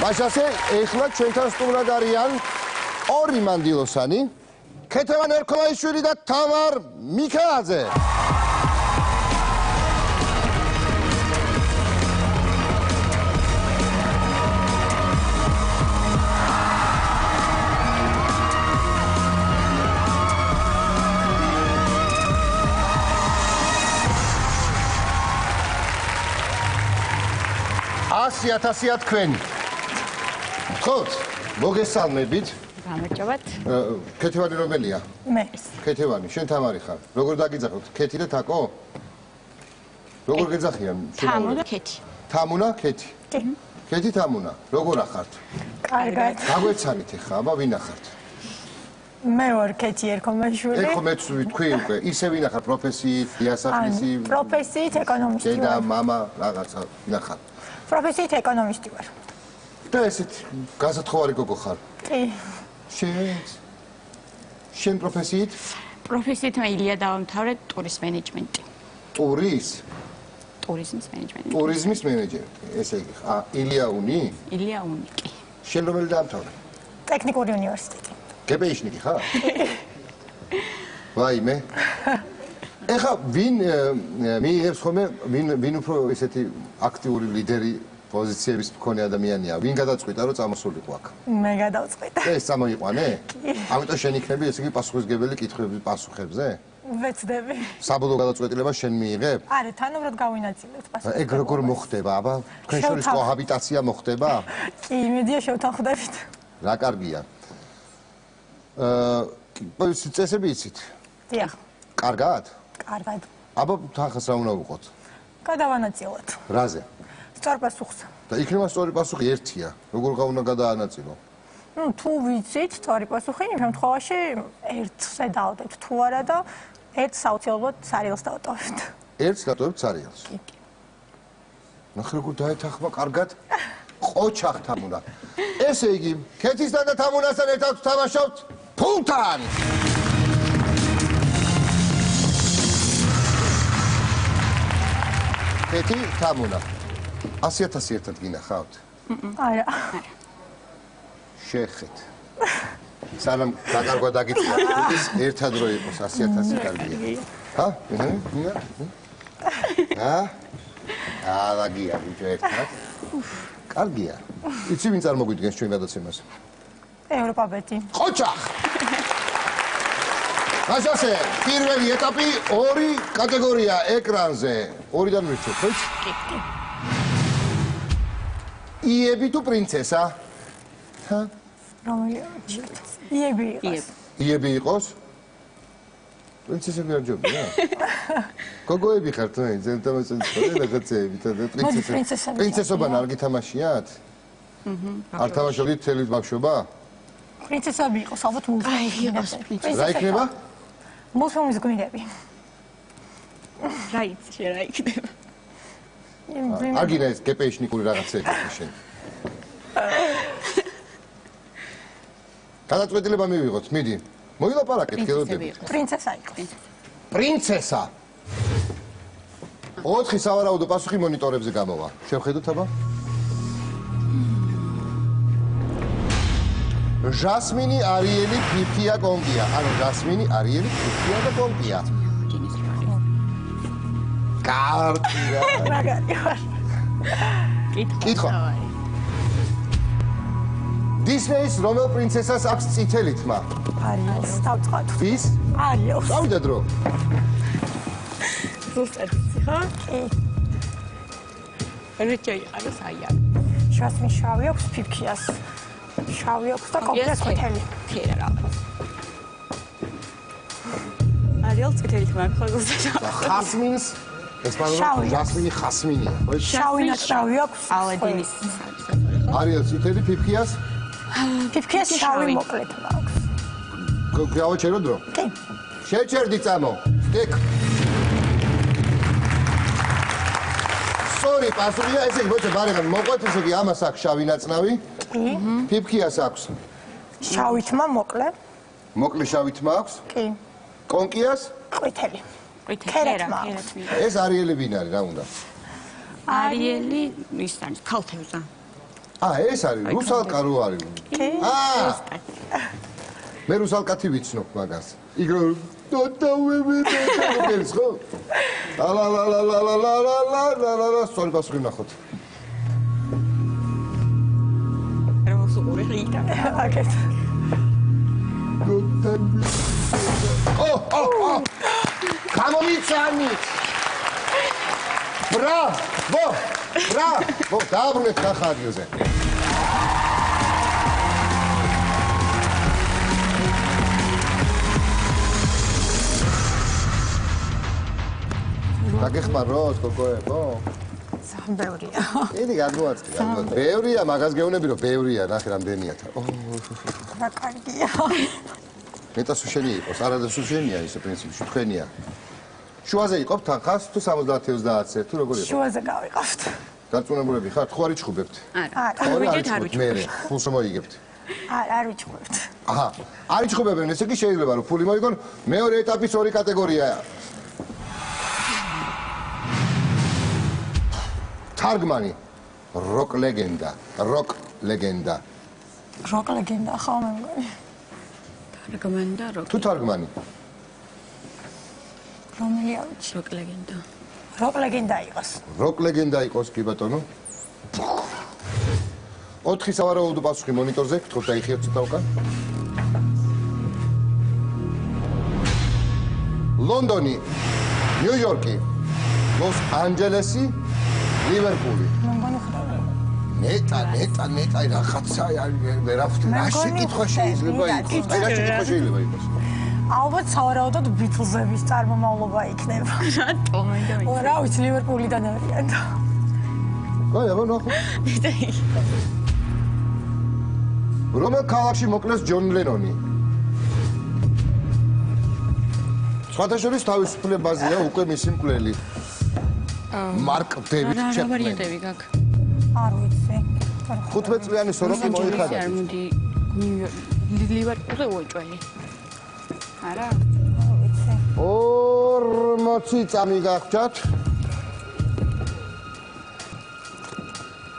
მაშასე ეხლა ჩვენთან სტუმრად არიან ორი მანდილოსანი ქეთევან ერქოლაიშვილი და თამარ მიქელაძე. ასიათასია თქვენი. ხოთ, მოგესალმებით. გამარჯობათ. ქეთევანი რომელია? მე. ქეთევანი, შენ თამარი ხარ. როგორ დაგიძახოთ? ქეთი და თაკო? როგორ გეძახიან? თამუნა ქეთი. თამუნა ქეთი. ქეთი თამუნა. როგორ ახართ? კარგად. გაგვეცანით ახლა, აბა ვინ ახართ? მე ვარ ქეთი ერქომაშვილი. ეხო მეც ვთქვი უკვე, ისე ვინ ახარ პროფესიით, იასახლისი? პროფესიით ეკონომისტი ვარ. დედა, მამა, რაღაცა ვინ ახარ? პროფესიით ეკონომისტი ვარ. და ესეთ გასათხოვარი გოგო ხარ? კი. შენ პროფესიით? პროფესიით მე ილია დავამთავრე ტურიზმ მენეჯმენტი. ტურიზმის მენეჯმენტი. ტურიზმის მენეჯერი. ესე იგი, ილია უნი? ილია უნი კი. შენ რომელი დაამთავრე? ტექნიკური უნივერსიტეტი. გეპეიშნიკი ხარ? ვაიმე. ეხა ვინ მიიღებს ხოლმე ვინ უფრო ესეთი აქტიური ლიდერი პოზიციების მქონე ადამიანია? ვინ გადაწყვიტა რომ წამოსულიყო აქ? მე გადავწყვიტე. ეს წამოიყვანე? ამიტომ შენ იქნები ესე იგი პასუხისგებელი კითხვების პასუხებზე? ვეცდები. საბოლოო გადაწყვეტილება შენ მიიღებ? არა, თანაბრად გავინაწილებთ პასუხს. ეგ როგორ მოხდება, აბა? თქვენ შორის კოჰაბიტაცია მოხდება? კი, იმედია შევთანხმდებით. რა კარგია. წესები იცით? დიახ. კარგად? კარგად. აბა თანხას რა უნდა ვუყოთ? გადავანაწილოთ. რაზე? სწორ პასუხს. და იქნება სწორი პასუხი ერთია. როგორ უნდა გადაანაწილო? თუ ვიცით სწორი პასუხი, იმ შემთხვევაში ერთზე დავდეთ თუ არა და ერთს აუცილებლად სარიელს დავტოვებთ. ერთს დატოვებთ სარიელს. კი. ნახე როგორ დაეთანხმა კარგად. ყოჩახ თამუნა. ესე იგი, ქეთისთან და თამუნასთან ერთად ვთამაშავთ ფულთან. ქეთი თამუნა. 100,000 ერთად გინახავთ? არა. შეხეთ. სანამ დაკარგვა დაგიწია, ერთად რო იყოს 100,000 კარგია. ჰა? დაგია ბიჭო ერთად. კარგია. იცი ვინ წარმოგვიდგენს ჩვენ გადაცემას? ევროპაბეტი. ყოჩახ. ასასე, პირველი ეტაპი ორი კატეგორია ეკრანზე. ორიდან ვირჩევთ, ხო? კი. იები თუ პრინცესა? ჰა? რომელი? იები იყოს. იები იყოს? პრინცესები არ ჯობია? გოგოები ხართ, ზენთამაშენ რაღაცეები და პრინცესა. პრინცესობან არ გითამაშიათ? არ თამაშობთ თელი ბავშვობა? პრინცესები იყოს, ალბათ მუსლიმი. რა იქნება? მუსლიმის გმირები. რა იცი რა იქნება? არ გინდა ეს გეპეიშნიკური რაღაცები შენ. გადაწყვეტილება მივიღოთ, მიდი. მოილაპარაკეთ ხელოდები. პრინცესა იყოს. პრინცესა. 4 სავარაუდო პასუხი მონიტორებზე გამოვა. შევხედოთ აბა. ჟასმინი, არიელი, ფიფია, კონკია. ანუ ჟასმინი, არიელი, ფიფია და კონკია. კარტია. კითხვა. დისნეის რომელ პრინცესას აქვს წითელი თმა? არიელს დავწყოთ. ვის? არიელს. წავიდა დრო. ზუსტად ხა? კი. რიჩა იყავს აია. ჟასმინ შავი აქვს, ფიფქიას შავი აქვს და კონკიას ყვითელი. ფერა რა. არიელ წითელი თმა ხო ზუსტად. ხასმინს ესპანურად ჟასმინი ხასმინია. შავი ნაცრავი აქვს. ალედინის. არიელ წითელი ფიფქიას? ფიფქიას შავი მოკლე თმა აქვს. გავაჩერო დრო? კი. შეჩერდი წამო. სტეკ. სწორი პასუხია, ესე იგი, მოიცა ბარემ მოყვეთ, ესე იგი, ამას აქვს შავი ნაცნავი. კი. ფიფქიას აქვს. შავი თმა მოკლე. მოკლე შავი თმა აქვს. კი. კონკიას? ყვითელი. ყვითელი რა. ეს არიელი ვინ არის, რა უნდა? არიელი ის არის ქალთევზა. ეს არის რუსალკა რო არის. მე რუსალკათი ვიცნობ მაგას. იგრო დოტავებს ხო? ლა სწორი პასუხი ნახოთ. აკეთ. გამომიცანით. ბრavo! დააბრუნეთ ხახარიოზე. დაგეხმაროთ გოგოებო? სამბევრია. იგი გადმოაწყდა. ბევრია, მაგას გეუბნები რომ ბევრია, ნახე რამდენია. რა კარგია. მეტა სუშენი იყოს, არადა სუშენია ისე პრინციპში თქვენია. შუაზე იყოფ თანხას თუ 70-30-ზე თუ როგორ იყო? შუაზე გავიყავთ. დარწმუნებულები ხართ? ხო არ იჩხუბებთ? არა. ვიჯეთ არ ვიჩხუბებთ. მე ფულს მოიგებთ. არ ვიჩხუბებთ. აჰა. არ იჩხუბებენ, ესე იგი შეიძლება რომ ფული მოიგონ, მეორე ეტაპის ორი კატეგორიაა. თარგმანი როკ ლეგენდა როკ ლეგენდა ხო მე მგონი თარგმანდა როკ თუ თარგმანი რომელი არის როკ ლეგენდა იყოს კი ბატონო 4 სავარაუდო პასუხი მონიტორზე გთხოვთ დაიხიოთ ცოტა უკან ლონდონი ნიუ-იორკი ლოს-ანჯელესი ლივერპული. ნეტა რაღაცა რა შეკითხვა შეიძლება იყოს. რა შეკითხვა შეიძლება იყოს. ალბათ სავარაუდოდ ბიტლზების წარმომავლობა იქნება. რატომ? რა ვიცი ლივერპულიდან არიან და. აბა ნახო. რომელ ქალაქში მოკლეს ჯონ ლენონი? სხვადასხვა თავისუფლებაზეა უკვე მისი მკვლელი. მარკ დევიდ ჩეპმენი. რა ვარიანტები გაქვს? არ ვიცი. 15 წლიანი სოროკი მოიხადა. არ მოდი ლივერპულზე უეჭველი. არა? არ ვიცი. 40 წამი გაგჭათ.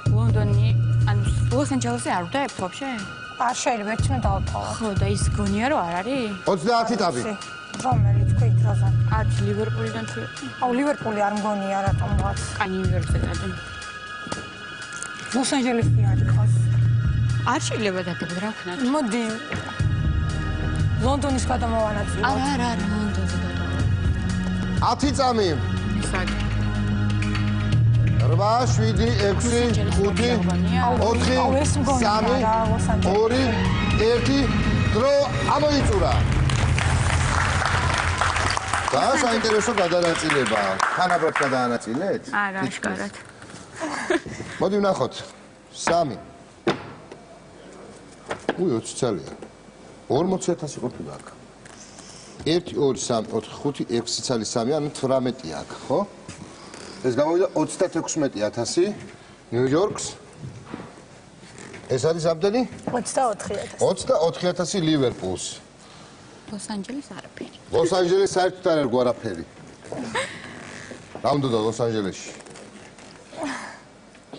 ლონდონი, ანუ ლოს-ანჯელესი არ ვდაებთ ვაფშე? არ შეიძლება ერთმე დავთვალოთ. ხო და ის გონია რომ არ არის? 30 წამი. რომელი თქვი დროზე? არც ლივერპულიდან თუ ლივერპული არ მგონია რატომღაც. კანი ნიუ-იორკზე დადი. ლოს-ანჯელესი არ იყოს. არ შეიძლება დაგებ რა ვქნათ? მოდი. ლონდონის გადამოვანაწილოთ. არა, ლონდონზე გადავა. 10 წამი. ისაკ. 8, 7, 6, 5, 4, 3, 2, 1, დრო ამოიწურა. და საინტერესო გადანაწილება. თანაბრად გადაანაწილეთ? არა, აშკარად. მოდი ვნახოთ. 3. 20 წელია. 40,000 ყოფილა აქ. 1, 2, 3, 4, 5, 6 წელი 3, ანუ 18 აქ, ხო? ეს გამოვიდა 36,000 ნიუ-იორკს. ეს არის ამდენი? 24,000. 24,000 ლივერპულს. ლოს-ანჯელესი არაფერი. ლოს-ანჯელესი საერთოდ არ ერგო არაფერი. რა უნდა და ლოს-ანჯელესში?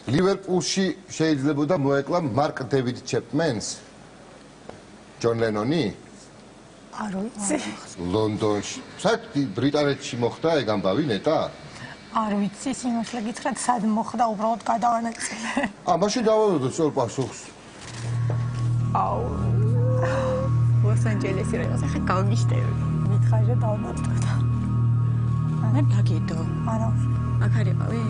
ლივერპულში შეიძლებოდა მოეკლა მარკ დევიდ ჩეპმენს? ჯონ ლენონი? არ ვიცი. ლონდონში. საერთოდ ბრიტანეთში მოხდა ეგ ამბავი ნეტა? არ ვიცი, სიმართლე გითხრათ, სად მოხდა უბრალოდ გადავანაწილე. მაშინ დავავადოთ სწორ პასუხს. ლოს-ანჯელესი რაღაც ახლა გავნიშნები. მითხარია დავდატყდა. მე დაგიდო. არა. აქ არიყავი?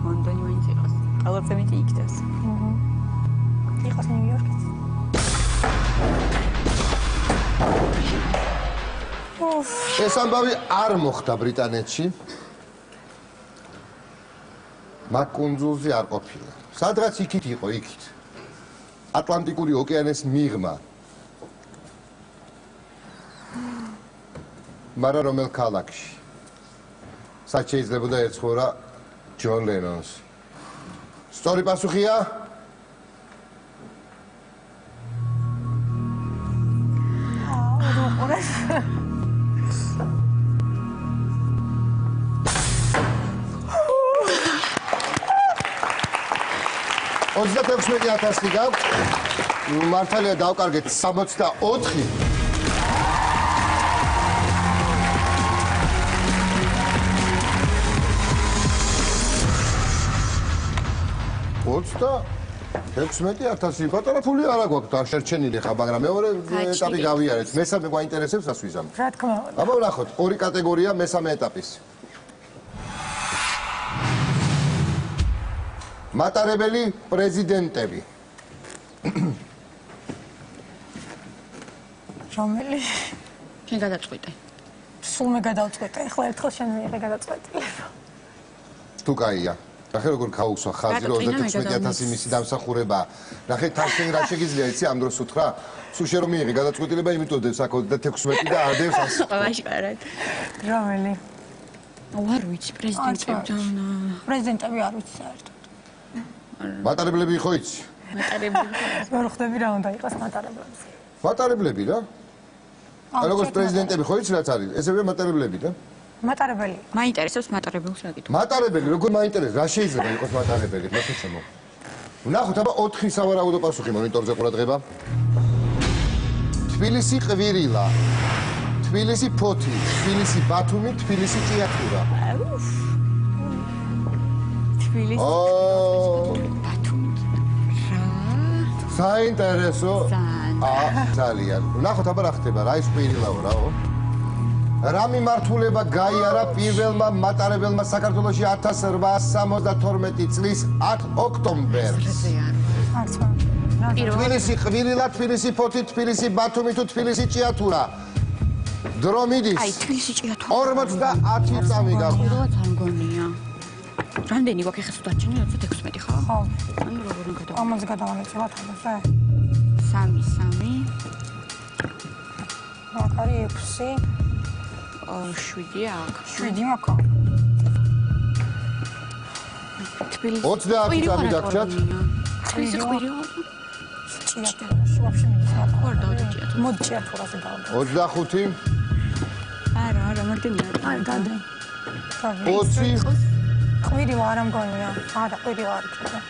ლონდონი ვინც იყოს? ყველაზე მეტი იქნებს. იყოს ნიუ-იორკიც. ეს ამბავი არ მოხდა ბრიტანეთში. მაგ კუნძულზე არ ყოფილა. სადღაც იქით იყო, იქით. ატლანტიკური ოკეანეს მიღმა. მაგრამ რომელ ქალაქში? სად შეიძლებოდა ეცხოვრა ჯონ ლენონს? სწორი პასუხია? 36,000 გაქვს. მართალია დავკარგეთ 64. ოცდა 16,000 პატარა ფული არა გვაქვს დაშერჩენილი ხა, მაგრამ მეორე ეტაპი გავიარეთ. მესამე გვაინტერესებს რას ვიზამთ? რა თქმა უნდა. აბა ვნახოთ, ორი კატეგორია მესამე ეტაპის. მატარებელი პრეზიდენტები. რომელი? შენ გადაწყვეტე. სულ მე გადავწყვეტე. ეხლა ერთხელ შენ მიიღე გადაწყვეტილება. თუ კაია. ნახე როგორ გაუსვა ხაზი, რომ 36,000 მისი დამსახურება. ნახე თან შენ რა შეგიძლია იცი ამ დროს უთხრა? სულ შენ რომ მიიღე გადაწყვეტილება, იმიტომ დევს აქ 26 და ადევს 100. ვაშკარად. რომელი? არ ვიცი პრეზიდენტები. პრეზიდენტები არ ვიცი საერთოდ. მატარებლები ხო იცი? მატარებლები. ვერ ხვდები რა უნდა იყოს მატარებლებზე. მატარებლები რა? როგორც პრეზიდენტები ხო იცი რაც არის? ესევე მატარებლები და? მატარებელი. მაინტერესებს მატარებელს რა გითხრა. მატარებელი როგორ მაინტერესებს? რა შეიძლება იყოს მატარებელი? მოხეცემო. ვნახოთ აბა 4 სავარაუდო პასუხი მონიტორზე ყურადღება. თბილისი ყვირილა. თბილისი ფოთი, თბილისი ბათუმი, თბილისი ჭიათურა. თბილისი. ბათუმი. რა? საინტერესო. ძალიან. ვნახოთ აბა რა ხდება, რა ის ყვირილაო რაო? რა მიმართულება გაიარა პირველმა მატარებელმა საქართველოში 1872 წლის 10 ოქტომბერს? თბილისი ყვირილა, თბილისი ფოთი, თბილისი ბათუმი თუ თბილისი ჭიათურა. დრო მიდის. აი თბილისი ჭიათურა. 50 წამი გაქვს. პირველად არ მგონია. რამდენი გვაქვს ეხლა სუდარჩენი 26 ხა? ხო. ანუ როგორ უნდა ამაზე გადავანეცებათ ამაზე. 3 3 აქ არის 6 7 აქ. 7 მაქვს. თბილისი. 30 წამი დაგჭათ. თბილისი ყვირილა. ჭიათურაში ვაფშე მიდის მაგ. ხარ დავდი ჭიათურა. მოდი ჭიათურაზე დავდი. 25 არა, მარტინია. აი გადე. 20 ყვირილა არ მგონია. არა, ყვირილა არ იქნება.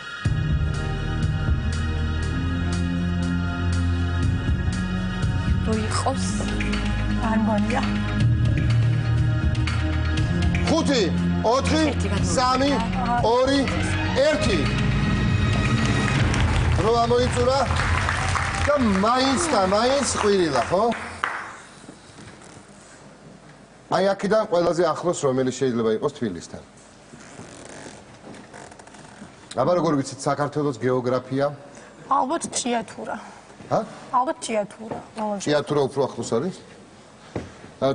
რო იყოს. არ მგონია. 5 4 3 2 1 რო ამოიწურა და მაინც ყვირილა, ხო? აი აქედან ყველაზე ახლოს რომელი შეიძლება იყოს თბილისთან. აბა როგორ ვიცით საქართველოს გეოგრაფია? ალბათ ჭიათურა. ჰა? ალბათ ჭიათურა. ჭიათურა უფრო ახლოს არის?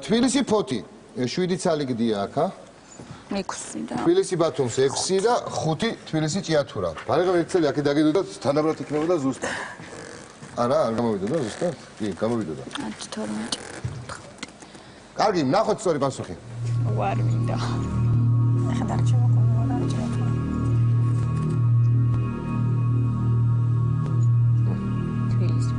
თბილისი ფოთი 7 წალი გდია აქ, ჰა? 6 და თბილისი ბათუმს 6 და 5 თბილისი ჭიათურა. ბარეგა ერთი წელი აქ დაგიდოდა თანაბრად იქნებოდა ზუსტად. არა, არ გამოვიდოდა ზუსტად? კი, გამოვიდოდა. 12. კარგი, ნახოთ სწორი პასუხი. ვარ მინდა. ახლა დარჩება ყველა ჭიათურა. თბილისი.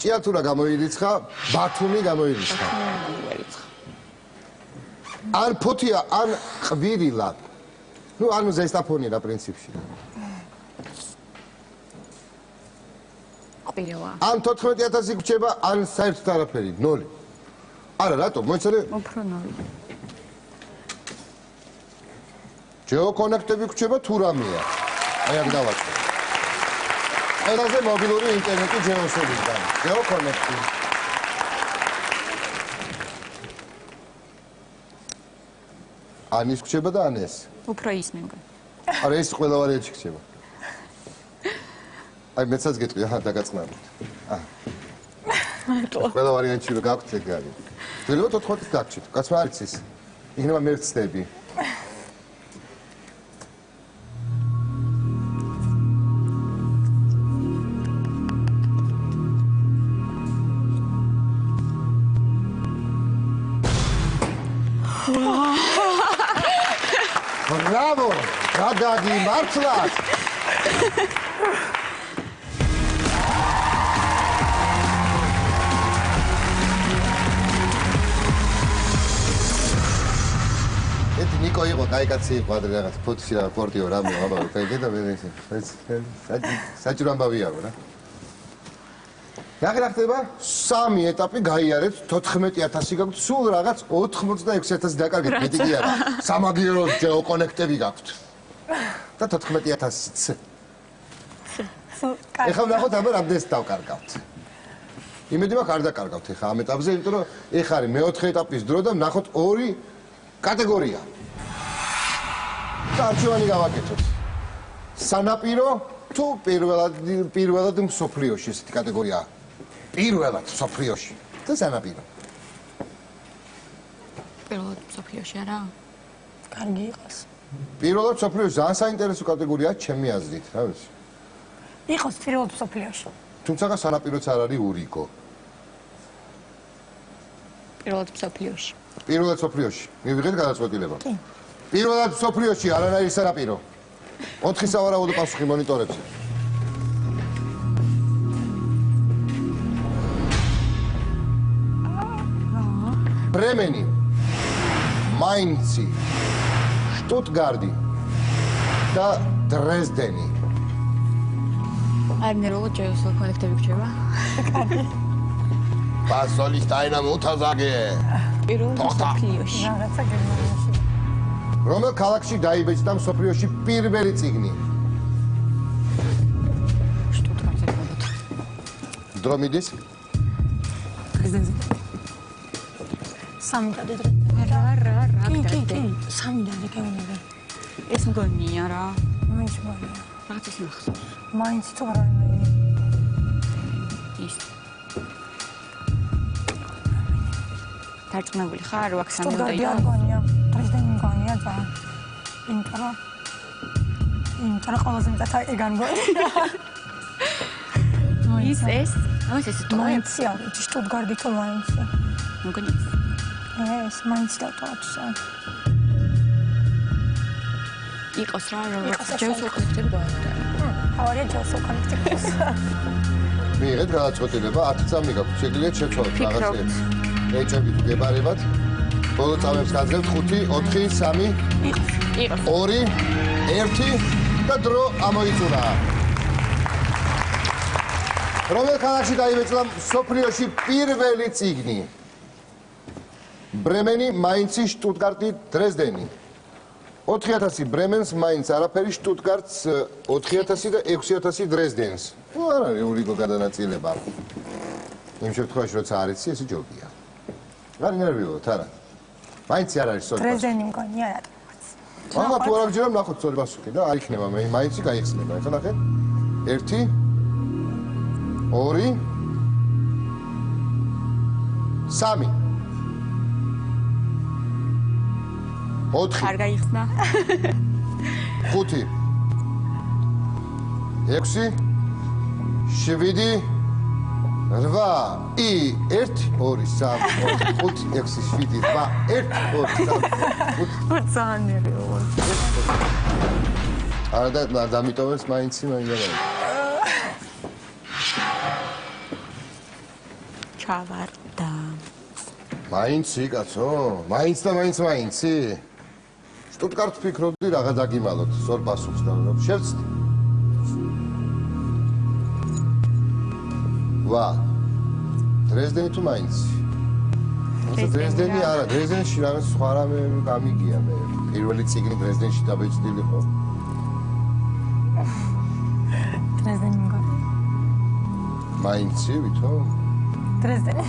ჭიათურა გამოირიცხა, ბათუმი გამოირიცხა. ან ფოთია, ან ყვირილა. ნუ ანუ ზესტაფონია პრინციპში. ყვირილა. ან 14,000 გრჩება, ან საერთოდ არაფერი, 0. არა, რატო? მოიცადე? უფრო 0. ჯეოკონექტები გრჩება თუ რამეა? აი აქ დავაწყო. ყველაზე მობილური ინტერნეტი ჯეოსებისგან. ჯეოკონექტი. ან ის გრჩება და ან ეს. უფრო ის მე მგონი. არა ეს ყველა ვარიანტი გრჩება. აი მეცაც გეტყვი, აჰა დაგაწყნაროთ. მარტო. ყველა ვარიანტი რო გაქვთ ეგ არის. შეიძლება 14-ით დაგჭირთ. კაცმა არ იცის. იქნება მე ვცდები. Bravo! Გადადი მართლაც. ერთი ნიკო იყო, კაი კაცი იყო, ადრე რაღაც ფოთში რა პორტიო რამე, აბა, კაი და მე საჭირო ამბავია რა. რა ხდება? 3 ეტაპი გაიარეთ, 14000 გაქვთ, სულ რაღაც 86000 დაკარგეთ, მეტი კი არა. სამაგიერო გეოკონექტები გაქვთ. და 14000-იც. ეხლა ვნახოთ აბა რამდენს დავკარგავთ. იმედი მაქვს არ დაკარგავთ ეხლა ამ ეტაპზე, იმიტომ რომ ეხლა არის მეოთხე ეტაპის დრო და ვნახოთ 2 კატეგორია. და არჩევანი გავაკეთოთ. სანაპირო თუ პირველად მსოფლიოში ესეთი კატეგორიაა. პირველად მსოფლიოში და სანაპირო. პირველად მსოფლიოში არა? კარგი იყოს. პირველად მსოფლიოში ძალიან საინტერესო კატეგორიაა ჩემი აზრით, რა ვიცი. იყოს პირველად მსოფლიოში. თუმცა სანაპიროც არ არის ურიგო. პირველად მსოფლიოში. პირველად მსოფლიოში. მივიღეთ გადაწყვეტილება. კი. პირველად მსოფლიოში არანაირი სანაპირო. 4 სავარაუდო პასუხი მონიტორებზე. ბრემენი, მაინცი, შტუტგარტი და დრეზდენი. არ ნეროლო ჯეოსელ კოლექტივი გრჩება? პასოლის დაინა მუთაზაგე. პირველად მსოფლიოში. რაღაცა გერმანიაში. რომელ ქალაქში დაიბეჭდა მსოფლიოში პირველი წიგნი? შტუტგარტზე ვიბოთ. დრო მიდის? პრეზიდენტი. 3 დადე. რა. კი. 3 დადე გეუბნები. ეს მგონია რა. მაინც მგონია. რაღაც ის მახსოვს. მაინც თუ არა. ის. დარწმუნებული ხარ, რომ აქ 3 უნდა სტუდენტი იყო? არ მგონია. პრეზიდენტი მგონია ძალიან. იმიტომ ყველაზე მეტად ეგ არ მგონია. ის ეს? ამას ეს თუ მაინცი არის, შტუტგარტი თუ მაინცი. მგონია ეს. ეს მაინცი დავტოვოთ. იყოს რა, ჯეოსელ კოლექტივი გვაქვს. ავარია ჯეოსელ კოლექტივს. მიიღეთ გადაწყვეტილება 10 წამი გაქვთ, შეგიძლიათ შეცვალოთ რაღაცებს. ეჭები თუ გებარებათ. ბოლო წამებს გაძლევთ 5, 4, 3, იყოს. 2, 1 და დრო ამოიწურა. რომელ ქალაქში დაიბეჭდა მსოფლიოში პირველი წიგნი? ბრემენი, მაინცი, შტუტგარტი, დრეზდენი. 4000 ბრემენს, მაინც არაფერი, შტუტგარტს 4000 და 6000 დრეზდენს. არ არის ურიგო გადანაწილება. იმ შემთხვევაში როცა არ იცი, ესე ჯობია. არ ინერვიულოთ, არა. მაინცი არ არის სწორი პასუხი. პრეზიდენტი მგონია რატომაც. მაგა თუ არ აღჯერა, ნახოთ სწორი პასუხი და არ იქნება, მე მაინცი გაიხსნება. ეხლა ნახეთ. 1 2 3 4 არ გაიხსნა. 5 6 7 8 1 2 3 4 5 6 7 8 1 2 3 4 ძალიან. არა და დამიტოვებს მაინცი მაინდა. ჩავარდა. მაინცი კაცო, მაინც და მაინცი. შტუტგარტს ფიქრობდი რაღაც დაგიმალოთ, სწორ პასუხს დავიღებ. შევცდი. ვა. დრეზდენი თუ მაინცი? დრეზდენი არა, დრეზდენში რაღაც სხვა რამე გამიგია მე. პირველი წიგნი დრეზდენში დაბეჭდილიყო. პრეზიდენტი მგონია. მაინცი ვითომ? პრეზიდენტი.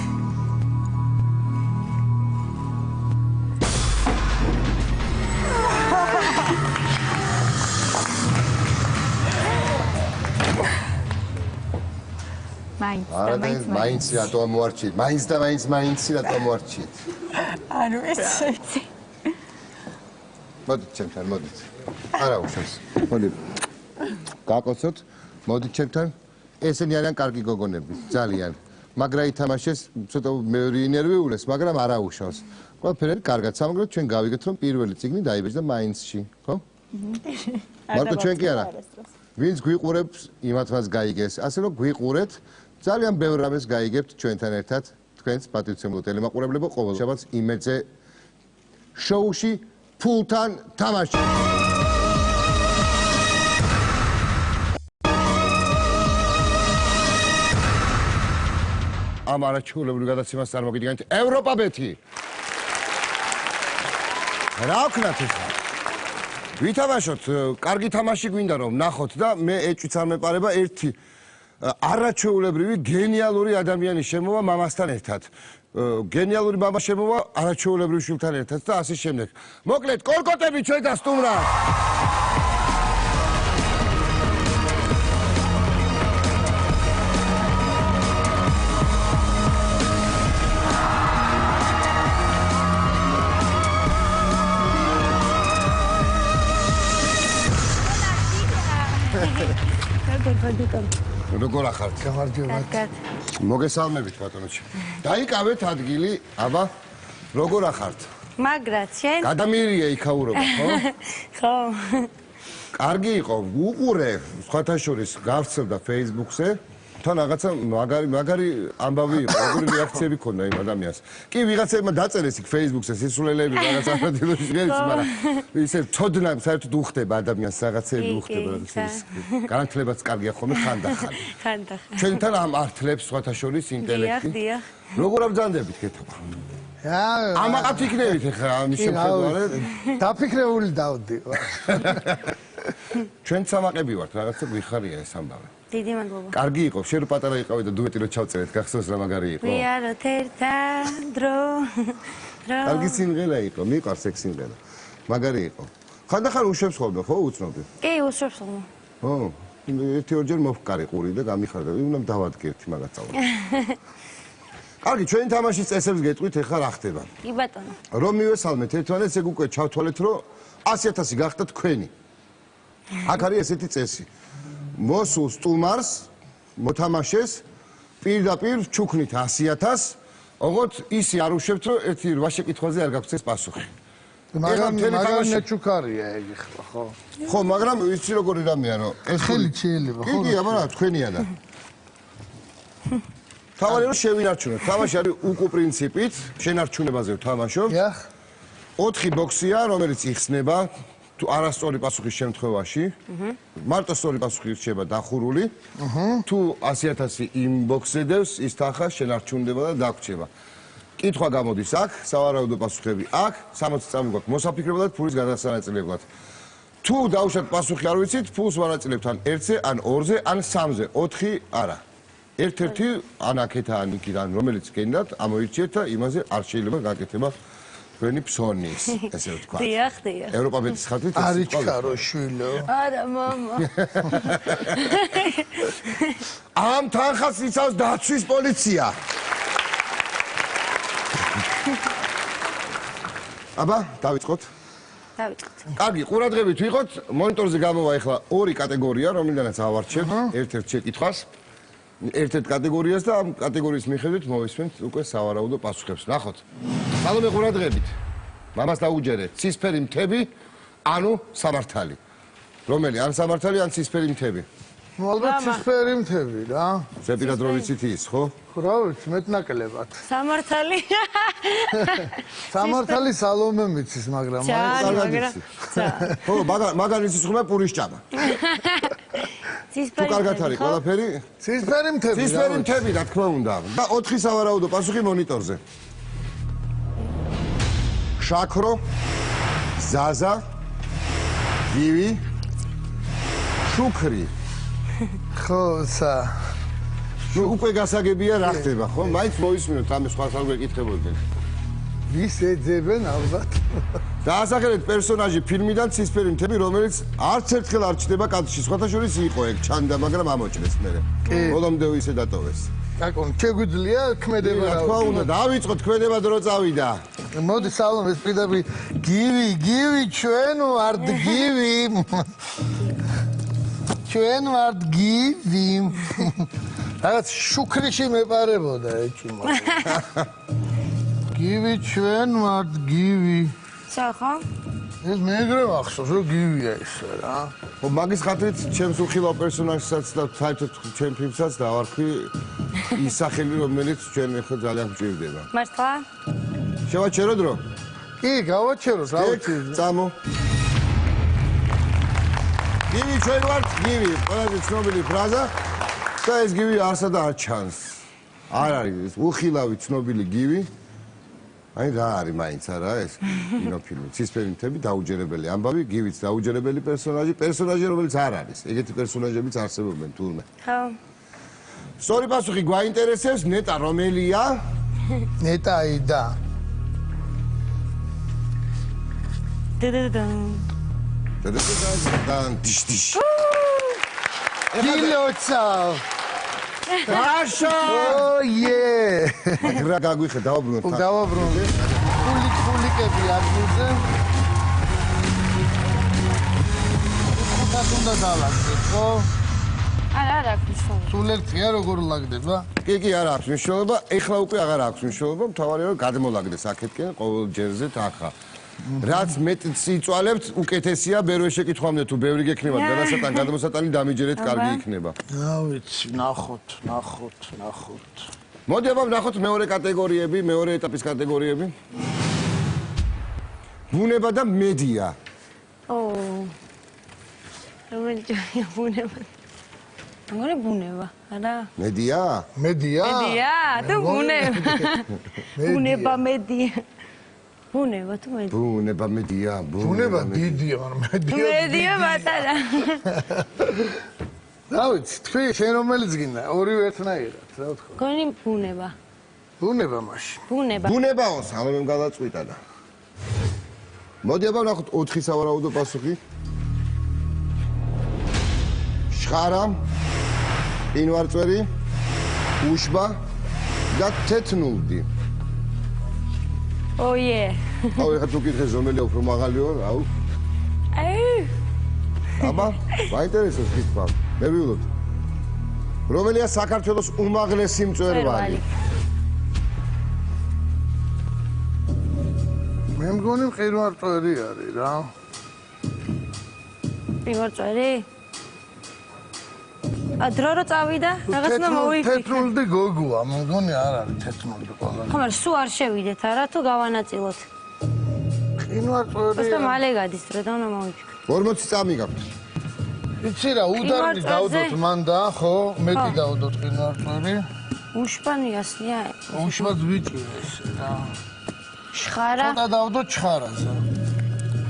მაინცი რატო ამოარჩიეთ? მაინც და მაინცი რატო ამოარჩიეთ? არ ვიცი. მოდით ჩემთან, მოდით. არა უშავს. მოდით. გაკოცოთ, მოდით ჩემთან. ესენი არიან კარგი გოგონები, ძალიან. მაგრა ითამაშეს, ცოტა მეორე ინერვიულეს, მაგრამ არა უშავს. ყველაფერი კარგად, სამაგრად ჩვენ გავიგეთ, რომ პირველი წიგნი დაიბეჭდა მაინცში, ხო? მარტო ჩვენ კი არა. ვინც გვიყურებს, იმათაც გაიგეს. ასე რომ გვიყურეთ, ძალიან ბევრ რამეს გაიგებთ ჩვენთან ერთად, თქვენს პატივცემულო ტელემაყურებლებო, ყოველ შაბათს იმედზე შოუში ფულთან თამაში. ამ არაჩვეულებრივ გადაცემას წარმოგიდგენთ ევროპაბეთი. რა ვქნათ ახლა? ვითამაშოთ, კარგი თამაში გვინდა რომ ნახოთ და მე ეჭვიც არ მეპარება ერთი არაჩვეულებრივი გენიალური ადამიანის შემოვა მამასთან ერთად. გენიალური მამა შემოვა არაჩვეულებრივ შვილთან ერთად და ასე შემდეგ. მოკლედ, კორკოტები ჩვენ დასტუმრა. როგორ ახართ? გამარჯობა. მოგესალმებით ბატონოჩი. დაიკავეთ ადგილი, აბა, როგორ ახართ? მაგრად, შენ? გადამირია იქაურობა, ხო? ხო. კარგი იყო, უყურე, სხვათა შორის გავრცელდა Facebook-ზე. თან რაღაცა მაგარი ამბავი იყო, როგორი რეაქციები ქონდა იმ ადამიანს. კი, ვიღაცებმა დაწერეს იქ Facebook-ზე სისულელეები რაღაც აფრადილოში ღერიც, მაგრამ ისე ცოდნა საერთოდ უხდება ადამიანს რაღაცეები უხდება, განათლებაც კარგია ხოლმე ხანდახან. ხანდახან. ჩვენთან ამ ართლებს სხვათა შორის ინტელექტი. დიახ. როგორ ამბძანდებით კეთობა? აა ამაყად იქნებით ახლა ამის შემთხვევით. დაფიქრებული დავდივარ. ჩვენ სამაყები ვართ, რაღაცა გვიხარია ეს ამბავი. დიდი მადლობა. კარგი იყო, შენ რო პატარა იყავი და დუეტი რო ჩავწერეთ, გახსოვს რა მაგარი იყო? ვიაროთ ერთად დრო. კარგი სიმღერა იყო, მიყვარს ეგ სიმღერა. მაგარი იყო. ხანდახან უშვებს ხოლმე, ხო, უცნობი? კი, უშვებს ხოლმე. ხო. ერთი-ორჯერ მოვკარი ყური და გამიხარდა, უნდა დავადგე ერთი მაგაცალა. კარგი, ჩვენი თამაშის წესებს გეტყვით, ეხლა რა ხდება? კი ბატონო. რომ მივესალმეთ ერთმანეთს, ეგ უკვე ჩავთვალეთ, რომ 100.000 გახდა თქვენი. აქ არის ესეთი წესი. მოსულ სტუმარს მოთამაშეს პირდაპირ ჩუქნით 100.000, ოღონდ ისი არ უშვებთ, რომ ერთი 8 შეკითხვაზე არ გაგვცეს პასუხი. მაგრამ ნეჩუქარია ეგ ხლა, ხო? ხო, მაგრამ იცი როგორი რამეა, რომ ეს ხელი შეიძლება, ხო? კი, მაგრამ თქვენია და. თავარი რომ შევინარჩუნოთ. თამაში არის უკუ პრინციპით, შენარჩუნებაზე ვთამაშობ. დიახ. 4 ბოქსია, რომელიც იხსნება თუ არასწორი პასუხის შემთხვევაში. მარტო სწორი პასუხი რჩება დახურული. თუ 100.000 იმ ბოქსედევს, ის თანხა შენარჩუნდება და დაგვრჩება. კითხვა გამოდის აქ, სავარაუდო პასუხები აქ, 60 წამი გვაქვს მოსაფიქრებლად, ფულის გადასანაწილებლად. თუ დავუშვათ პასუხი არ ვიცით, ფულს ვანაწილებთ ან 1-ზე, ან 2-ზე, ან 3-ზე, 4 არა. ერთ-ერთი ან აქეთ ან იქით, ან რომელიც გენდათ, ამოირჩიეთ და იმაზე არ შეიძლება გაკეთება თქვენი ფსონის, ესე ვთქვა. დიახ, დიახ. ევროპაბეთის ხათვით ეს არიჩქარო შვილო. არა, მამა. ამ თანხას იცავს დაცვის პოლიცია. აბა, დავიწყოთ. დავიწყოთ. კარგი, ყურადღებით ვიყოთ. მონიტორზე გამოვა ახლა 2 კატეგორია, რომელიდანაც ავარჩევთ ერთ-ერთ შეკითხვას. ერთ-ერთ კატეგორიას და ამ კატეგორიის მიხედვით მოვისმენთ უკვე სავარაუდო პასუხებს. ნახოთ. სალომე ყურადღებით. მამას დაუჯერეთ, ცისფერი მთები, ანუ სამართალი. რომელი? ან სამართალი, ან ცისფერი მთები. ნუ ალბათ ცისფერი მთები რა. ზეპირად რო ვიცით ის, ხო? რა ვიცი, მეტნაკლებად. სამართალი. სამართალი სალომე მიცის, მაგრამ მაგრამ ხო, მაგარი სიცხუმე პურის ჭამა. თუ კარგად არის ყველაფერი? ცისფერი მთები. ცისფერი მთები, რა თქმა უნდა. და 4 სავარაუდო პასუხი მონიტორზე. შაქრო, ზაზა, გივი, შუქრი. ხო, სა. ნუ უკვე გასაგებია რა ხდება, ხო? მაინც მოისმინოთ ამ სხვას არ გვეკითხებოდნენ. ვის ეძებენ ალბათ. დაასახელეთ პერსონაჟი ფილმიდან ცისფერი მთები, რომელიც არც ერთხელ არ ჩნდება კადრში. სხვათა შორის იყო ეგ ჩანდა, მაგრამ ამოჭრეს მერე. ბოლომდე ისე დატოვეს. აკონ, შეგვიძლია ქმედება რა თქმა უნდა, დავიწყოთ ქმედება დრო წავიდა. მოდი სალომე პირდაპირ გივი ჩვენ ვართ გივი. ჩვენ ვართ გივი. რაღაც შუქრიში მეპარებოდა ეჭვი მაგრამ. გივი ჩვენ ვართ გივი. ხო? ეს მეგრე მახსოვს რომ გივია ისე რა. ხო, მაგის ხათრით ჩემს უხილავ პერსონაჟსაც და საერთოდ ჩემ ფილმსაც დავარქვი ის სახელი, რომელიც ჩვენ ახლა ძალიან გვჭირდება. მართლა? შევაჩეროთ დრო? კი, გავაჩეროს, რა ვიცი. წამო. გივი ჩვენ ვართ, გივი, ყველაზე ცნობილი ფრაზა და ეს გივი არსა და არ ჩანს. არ არის, უხილავი ცნობილი გივი. აი რა არის მაინც არა ეს კინოფილმი, ცისფერი მთები დაუჯერებელი ამბავი, გივიც დაუჯერებელი პერსონაჟი, რომელიც არ არის. ეგეთი პერსონაჟებიც არსებობენ თურმე. ხო. სწორი პასუხი გვაინტერესებს, ნეტა რომელია? ნეტა აიდა. დედედან. დედედან დიშ. გილოცა. გაშა! ოიე! რა გაგვიხე დავაბრუნოთ. დავაბრუნე. ფულიკები ადგილზე. ხუთად უნდა დავაგდეთ, ხო? არა აქვს მნიშვნელობა. სულ ერთია როგორ ლაგდება? კი, არ აქვს მნიშვნელობა. ეხლა უკვე აღარ აქვს მნიშვნელობა. მთავარია რომ გადმოლაგდეს აქეთკენ ყოველ ჯერზე თანხა. რაც მეტს იწვალებთ, უკეთესია, ბევრი შეკითხვამდე თუ ბევრი გექნებათ, გადასატან გადმოსატანი დამიჯერეთ, კარგი იქნება. რა ვიცი, ნახოთ. მოდი აბა ვნახოთ მეორე კატეგორიები, მეორე ეტაპის კატეგორიები. ბუნება და მედია. რომელი ბუნება? მგონი ბუნება, არა? მედია? მედია? მედია, თუ ბუნება. ბუნება მედია. ბუნება თუ მედია? ბუნება მედია, ბუნება დიდია, მაგრამ მედია. მედია მატარა. რა ვიცი, თქვი, შენ რომელიც გინდა, ორივე ერთნაირად, რა ვთქვა. მგონი ბუნება. ბუნება მაშინ. ბუნება. ბუნებაო, სამომე გადაწყვიტა და. მოდი აბა ვნახოთ 4 სავარაუდო პასუხი. შხარა, ინვარწვერი, უშბა და თეთნულდი. ოიე. აუ ეხლა თუ კითხეს რომელია უფრო მაღალიო, აუ. აბა, მაინტერესებს კითხვა. მე ვიულობ. რომელია საქართველოს უმაღლესი მწვერვალი? მე მგონი მყინვარწვერი არის რა. მყინვარწვერი? დრო რო წავიდა, რაღაცნა მოვიფიქრე. თეთრული გოგოა, მე მგონი არ არის თეთრული ყველა. ხო, მაგრამ სულ არ შევიდეთ არა თუ გავანაწილოთ. მყინვარწვერი. უბრალოდ მალე გადის დრო და უნდა მოვიფიქრე. 40 წამი გაქვთ. იცი რა, უდარნი დავდოთ მან და ხო, მეტი დავდოთ მყინვარწვერი. უშბანი ასნია. უშბაც ბიჭია ეს რა. შხარა. ცოტა დავდოთ ჩხარაზე.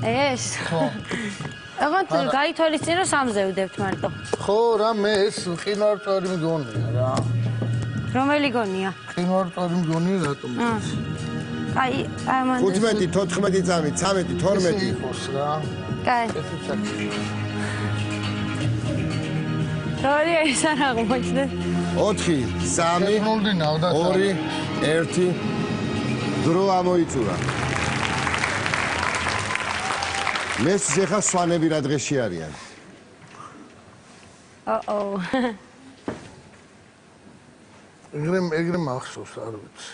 ეს? ხო. აღარ გაითვალისწინე რომ სამზევდებთ მარტო. ხო, რა მე ეს მყინვარწვერი მგონია რა. რომელი გონია? მყინვარწვერი მგონია რატომ? აი, ამან 15, 14 წამი, 13, 12. იყოს რა. კაი. როდი ეს არ აღმოჩნდა? 4, 3, თეთრული ნავდა 2, 1. დრო ამოიწურა. მეს შეხა სვანები რა დღეში არიან? ეგრე მახსოვს, არ ვიცი.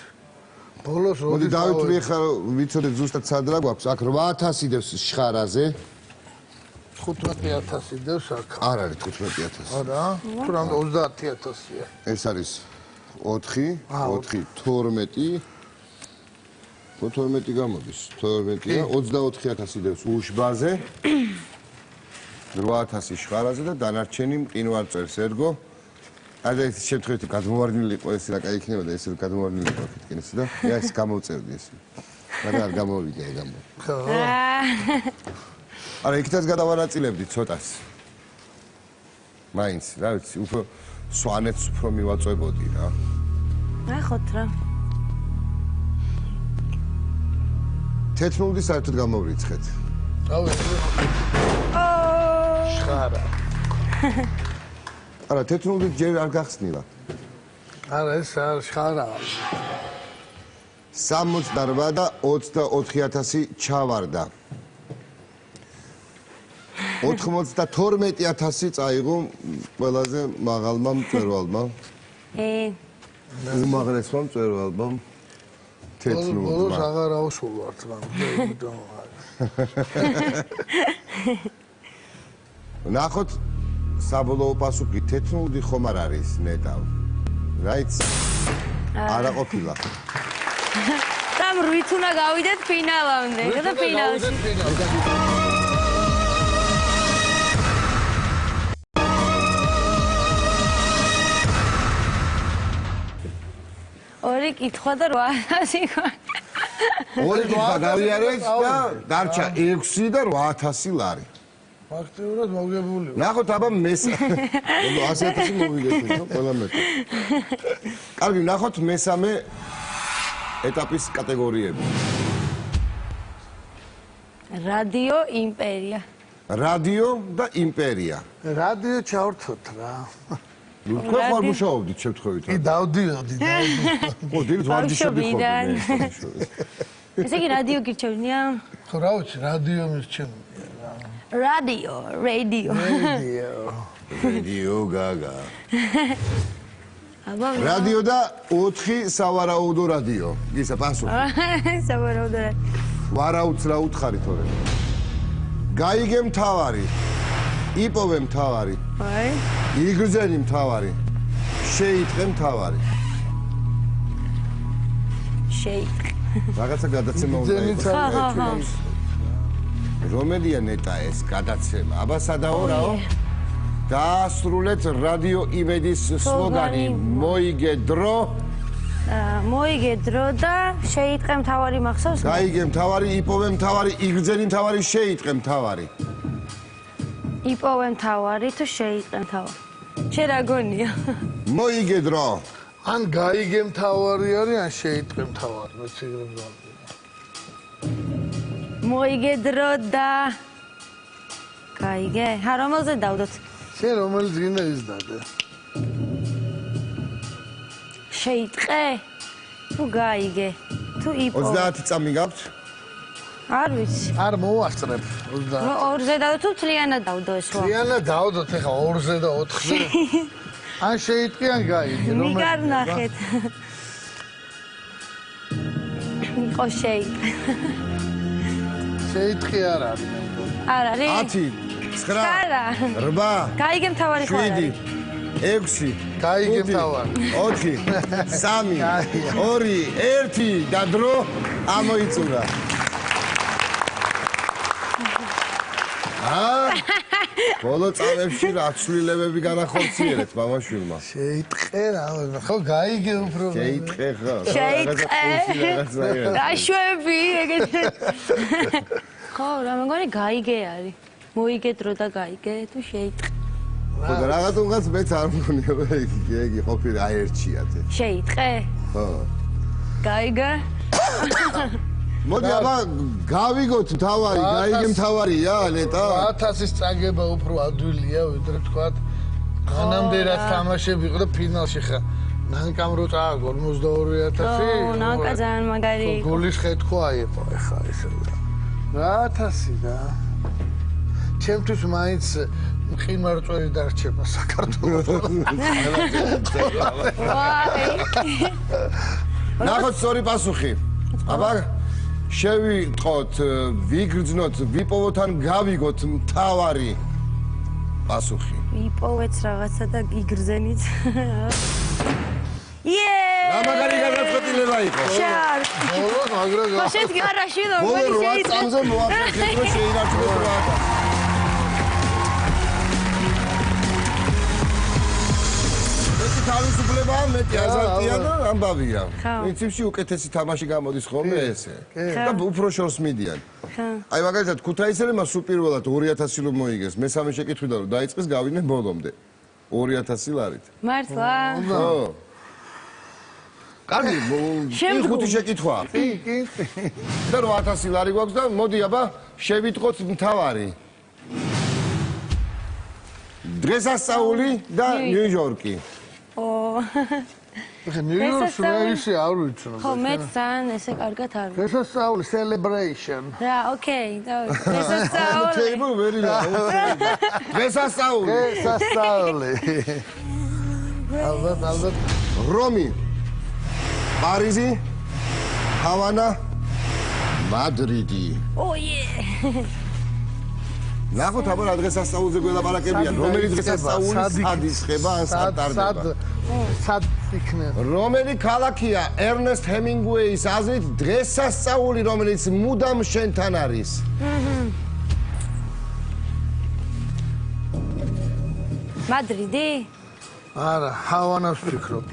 ბოლოს მოდი დავიტვი ხა ვიცოდეთ ზუსტად სად რა გვაქვს? აქ 8000 დევს შხარაზე. 15000 დევს აქ. არ არის 15000. არა? თუ რამე 30000-ია. ეს არის 4, 4, 12. 12 გამოდის. 12-ია, 24000 დევს უშბაზე. 8000 შხარაზე და დანარჩენი მყინვარწვერს ერგო. აი ეს შემთხვევით გადმოვარდნილი იყო ეს რა კაი იქნება და ეს გადმოვარდნილი იყო თქვენ ეს და ეს გამოვწერდი ეს. მაგრამ არ გამოვიდა ეგ ამბო. ხო. არა, იქითაც გადავანაწილებდი ცოტას. მაინც, რა ვიცი, უფრო სვანეთს უფრო მივაწვებოდი რა. ნახოთ რა. თეთრული საერთოდ გამოვრიცხეთ. დავეცი. შხარა. არა, თეთრული ჯერ არ გახსნილა. არა, ეს არ შხარა. 68 და 24000 ჩავარდა. 92000 წაიღო ყველაზე მაღალმა მწვერვალმა. უმაღლესმა მწვერვალმა. თეთრული. ბოლოს აღარ ავსულვართ რა. ნახოთ საბოლოო პასუხი თეთრული ხომ არ არის ნეტავ. რაიც? არა ყოფილა. და მაგრამ 8 უნდა გავიდეთ ფინალამდე და ფინალში. ორი კითხვა და 800 იქნება. ორი კითხვა გავიარეთ და დარჩა 6 და 8000 ლარი. ფაქტიურად მოგებული. ნახოთ აბა მესამე 100000 მოვიგეთ ხო ყველა მეტი. კარგი, ნახოთ მესამე ეტაპის კატეგორიები. რადიო იმპერია. რადიო და იმპერია. რადიო ჩავრთოთ რა. ნუ თქვენ ხარ მუშაობდით შემთხვევით. კი დავდიოდი. ხო, დილით ვარჯიშობდი ბავშვობიდან. ხოლმე. ესე იგი რადიო გირჩევნია? ხო რა ვიცი, რადიო მისჩემ. რადიო. რადიო. რადიო გაგა. აბა რადიო და 4 სავარაუდო რადიო. ისა პასუხი. სავარაუდო. ვარაუდს რა უთხარი თორე. გაიგე მთავარი. იპოვე მთავარი. აი. იგრძენი მთავარი. შეიტყე მთავარი. შეიტყე. რაღაცა გადაცემა უნდა იყოს. რომელია ნეტა ეს გადაცემა? აბა სადაო რაო? დაასრულეთ რადიო იმედის სლოგანი მოიგე დრო. მოიგე დრო და შეიტყე მთავარი მახსოვს? გაიგე მთავარი, იპოვე მთავარი, იგრძენი მთავარი, შეიტყე მთავარი. იპოვე მთავარი თუ შეიტყე მთავარი? შენ რა გონია? მოიგე დრო. ან გაიგე მთავარი არის, ან შეიტყე მთავარი, მეც ეგრე მგონია. მოიგე დრო და გაიგე? ჰა რომელზე დავდოთ? შენ რომელიც გინდა ის დადე. შეიტყე? თუ გაიგე? თუ იპოვე? 30 წამი გაქვთ? არ ვიცი. არ მოვასწრებ 30. ორზე დავდო თუ თლიანად დავდო ეს ხო? თლიანად დავდოთ ეხა 2-ზე და 4-ზე. ან შეიტყე ან გაიგე. მიგარ ნახეთ. იყო შეიტყე. შეიტყე არ არის. არ არის? 10 9 8 გაიგე მთავარი ხო არის? 7 6 გაიგე მთავარი. 4 3 2 1 და დრო ამოიწურა. ბოლო წამებში რა ცვლილებები განახორციელეთ მამაშვილმა. შეიტყე რა, ხო გაიგე უფრო. შეიტყე ხო? შეიტყე. გაშვები ეგეთ. ხო, რა მეგონი გაიგე არის. მოიგე დრო და გაიგე თუ შეიტყე. ხო და რაღაც უღაც მეც არ მგონია იგი ყოფილი აერჩიათ. შეიტყე? ხო. გაიგე? მოდი აბა გავიგოთ მთავარი, გაიგე მთავარია ნეტა. 1000-ის წაგება უფრო ადვილია, ვიდრე თქვათ განამდე რაც თამაშები იყო და ფინალში ხა ნანკამ რო წააგო 42000. ო, ნანკა ძალიან მაგარი იყო. გოლის ხეთქვა აიყო ეხა ესე. რა 1000 და ჩემთვის მაინც მყინვარწვერი დარჩება საქართველოს. ნახოთ სწორი პასუხი. აბა შევიტყოთ, ვიგრძნოთ, ვიპოვოთ ან გავიგოთ მთავარი პასუხი. ვიპოვეთ რაღაცა და იგრძენით. რა მაგარი გადაწყვეტილება იყო. შარ. ბოლო მაგრა ხო შეთქი არაში რომ ბოლო მაგარი 8 შეიტყე. წამზე მოახერხეთ რომ შეინარჩუნოთ 8000. თავისუფლებაა მეტი აზარტია და ამბავია. პრინციპში უკეთესი თამაში გამოდის ხოლმე ესე. და უფრო შორს მიდიან. აი მაგალითად ქუთაისელებმა სუპირველად 2000 რომ მოიგეს, მესამე შეკითხვიდან რომ დაიწყეს გავიდნენ ბოლომდე. 2000 ლარით. მართლა? ხო. კარგი, ხუთი შეკითხვა. კი, კი. და 8000 ლარი გვაქვს და მოდი აბა შევიტყოთ მთავარი. დღესასწაული და ნიუ-იორკი. ო. ეხა ნიუ-იორკში რა ისე არ ვიცნობ. ხო, მე ძალიან ესე კარგად არ ვიცი. დღესასწაული celebration. რა, ოკეი, დავით. დღესასწაული. table very loud. დღესასწაული. დღესასწაული. ალბათ. რომი. პარიზი. ჰავანა. მადრიდი. ო, ე. ნახოთ აბა რა დღესასწაულზე გველაპარაკებიან, რომელი დღესასწაული სად ისხება ან სად ტარდება. სად იქნება? რომელი ქალაქია ერნესტ ჰემინგუეის აზრით დღესასწაული, რომელიც მუდამ შენთან არის? მადრიდი? არა, ჰავანას ვფიქრობ.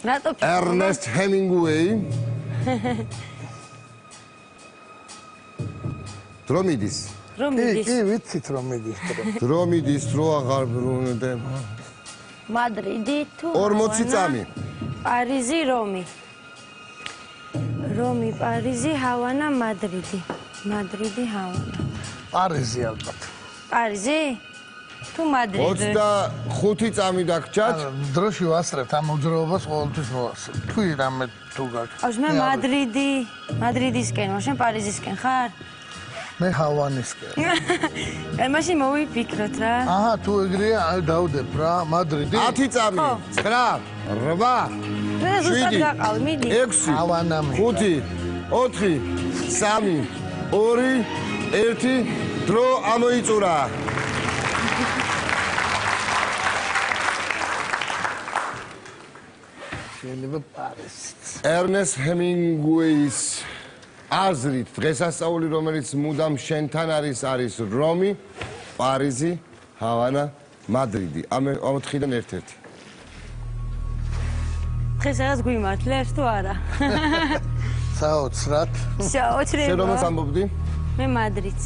რატო ფიქრობ? ერნესტ ჰემინგუეი დრომიდის რომ კი, მიდის კი, ვიცით რომ მიდის დრო. დრომიდის დრო აღარ ბრუნდე მადრიდი თუ 40 წამი პარიზი, რომი. რომი, პარიზი, ჰავანა, მადრიდი. მადრიდი, ჰავანა. პარიზი ალბათ. პარიზი? თუ მადრიდი? 25 წამი დაგჭათ დროში ვასწრებთ ამ მოძრაობას ყოველთვის მოვასწრებ. თუ რამე თუ გაქვს. აუს მე მადრიდი, მადრიდისკენ, მაშინ პარიზისკენ ხარ? მე ჰავანისკენ. აი მაშინ მოვიფიქროთ რა. აჰა, თუ ეგრეა, აი დავდებ რა, მადრიდი. 10 წამი ხო. 9 8 მე ზუსტად 7 გაყავ, მიდი. 6 ჰავანა მე. 5 4 3 2 1 დრო ამოიწურა შეიძლება პარიზი. ერნესტ ჰემინგუეის აზრით დღესასწაული, რომელიც მუდამ შენთან არის რომი, პარიზი, ჰავანა, მადრიდი. ამ 4-დან ერთ-ერთი. დღეს რაღაც გვიმართლებს თუ არა? საოცრად. საოცრება. შენ რომელს ამბობდი? მე მადრიდს.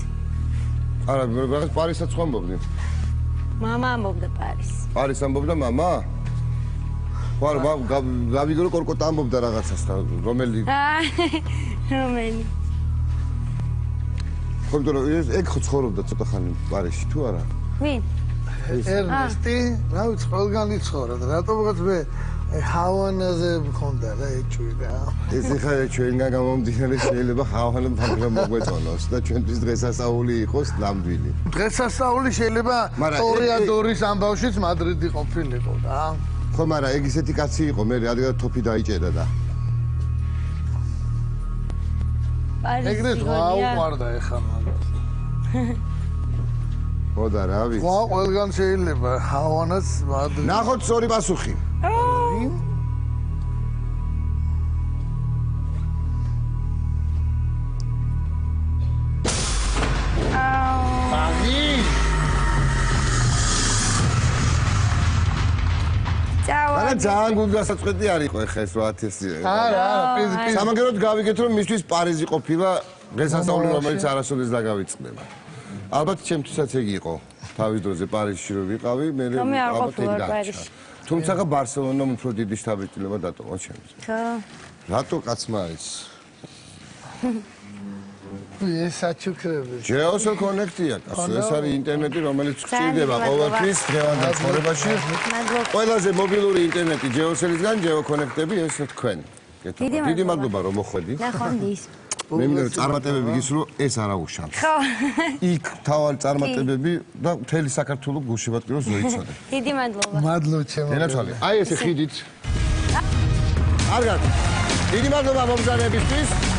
არა, მე რაღაც პარიზსაც ხო ამბობდი? მამა ამბობდა პარიზს. პარიზს ამბობდა მამა? ვარ, გავიგრო კორკოტა ამბობდა რაღაცას და რომელი რომელი? ხომ ეგ ხო ცხოვრობდა ცოტა ხანი პარიზში თუ არა? ვინ? ერნესტი, რა ვიცი, ყველგან იცხოვრა და რატომღაც მე ჰავანაზე მქონდა რა ეჭვი და ეს ხა ჩვენგან გამომდინარე შეიძლება ჰავანა მაგრამ მოგვეწონოს და ჩვენთვის დღესასწაული იყოს ნამდვილი. დღესასწაული შეიძლება მაგრამ ტორეადორის ამბავშიც მადრიდი ყოფილიყო და ხო, მაგრამ ეგ ისეთი კაცი იყო, მე რადგან თოფი დაიჭერა და ეგრეთ ვაუყარდა ეხა მაგას. ხოდა რა ვიცი. ვა ყველგან შეიძლება ჰავანაც მადრიდი. ნახოთ სწორი პასუხი. მაგი არა ძალიან გულგასაწყვეტი არ იყო ეხა ეს 8000. არა, პიზ სამაგეროდ გავიგეთ რომ მისთვის პარიზი ყოფილა დღესასწაული რომელიც არასოდეს დაგავიწყდება. ალბათ ჩემთვისაც ეგ იყო. თავის დროზე პარიზში რო ვიყავი, მე მე არ ალბათ ეგ ყოფილვარ დარჩა. პარიზში. თუმცა ბარსელონამ უფრო დიდი შთაბეჭდილება დატოვა ჩემს. ხო. რატო კაცმა ის? ეს საჩუქრები. ჯეოსო კონექტია, კაცო, ეს არის ინტერნეტი, რომელიც გჭირდება ყოველთვის დღევანდელ ცხოვრებაში. ყველაზე მობილური ინტერნეტი ჯეოსელისგან ჯეოკონექტები ეს თქვენ. დიდი მადლობა რომ მოხვედი. ნახონდის. მე მინდა რომ წარმატებები გისურვო, ეს არა უშავს. ხო. იქ თავარი წარმატებები და მთელი საქართველოს გულშემატკივროს ზოიცოდე. დიდი მადლობა. მადლობა ჩემო. ენაცვალე, აი ესე ხიდით. კარგად. დიდი მადლობა მომზადებისთვის.